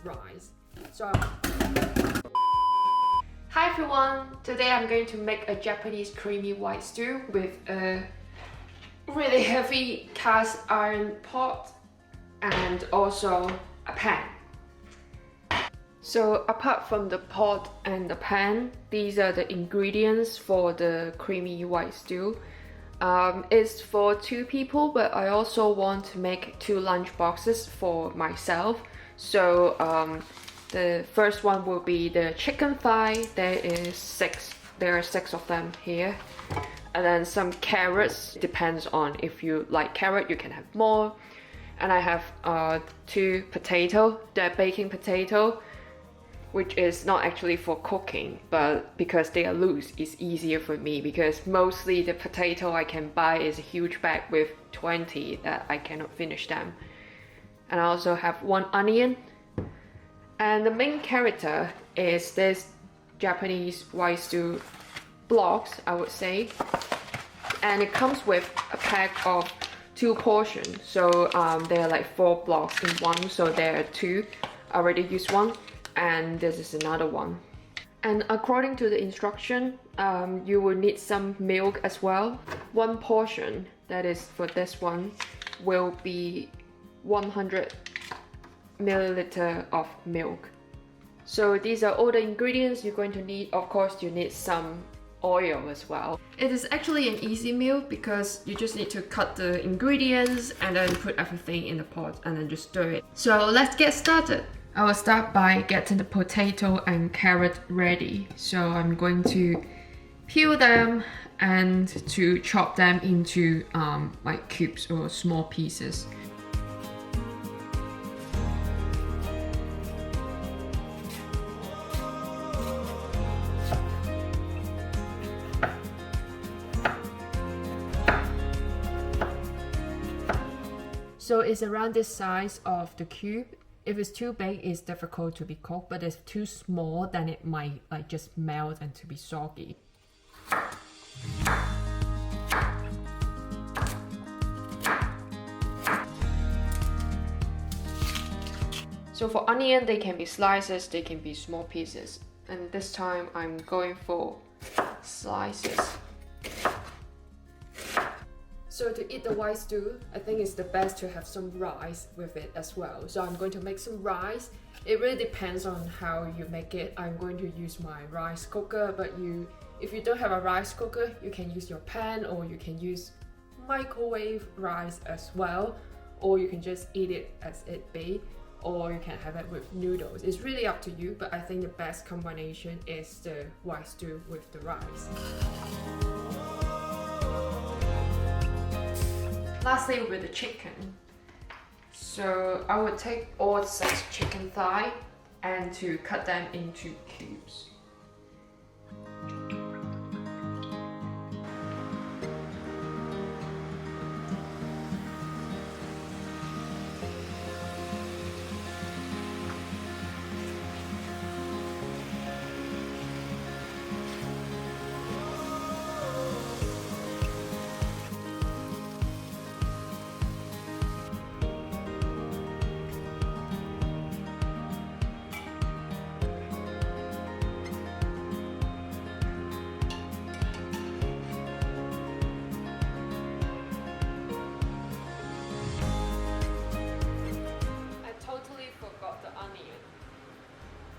rice. So hi everyone! Today I'm going to make a Japanese creamy white stew with a really heavy cast iron pot and also a pan. So apart from the pot and the pan, these are the ingredients for the creamy white stew. It's for 2 people, but I also want to make 2 lunch boxes for myself. So the first one will be the chicken thigh. There are 6 of them here. And then some carrots, depends on if you like carrot, you can have more. And I have 2 potato, the baking potato, which is not actually for cooking, but because they are loose, it's easier for me because mostly the potato I can buy is a huge bag with 20 that I cannot finish them. And I also have 1 onion. And the main character is this Japanese white stew blocks, I would say. And it comes with a pack of 2 portions. So there are like 4 blocks in one, so there are 2. I already used 1. And this is another one. And according to the instruction, you will need some milk as well. 1 portion, that is for this one, will be 100 milliliter of milk. So these are all the ingredients you're going to need. Of course, you need some oil as well. It is actually an easy meal because you just need to cut the ingredients and then put everything in the pot and then just stir it. So let's get started. I will start by getting the potato and carrot ready. So I'm going to peel them and to chop them into like cubes or small pieces. So it's around this size of the cube. If it's too big, it's difficult to be cooked, but if it's too small, then it might like just melt and to be soggy. So for onion, they can be slices, they can be small pieces. And this time I'm going for slices. So to eat the white stew, I think it's the best to have some rice with it as well. So I'm going to make some rice. It really depends on how you make it. I'm going to use my rice cooker, but if you don't have a rice cooker, you can use your pan or you can use microwave rice as well. Or you can just eat it as it be, or you can have it with noodles. It's really up to you, but I think the best combination is the white stew with the rice. Lastly, with the chicken. So I would take all 6 chicken thigh and to cut them into cubes.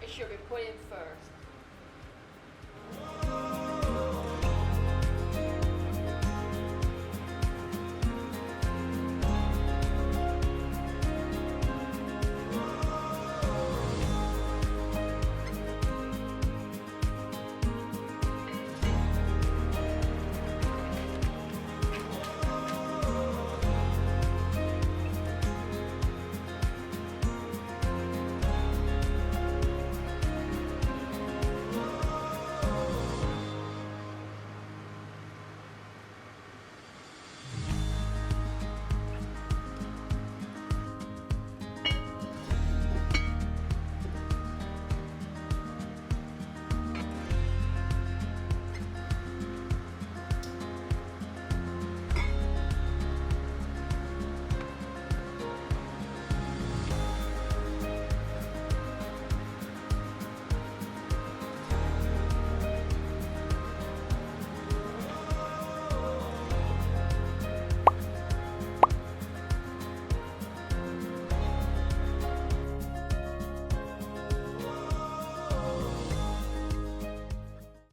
Should be put in first.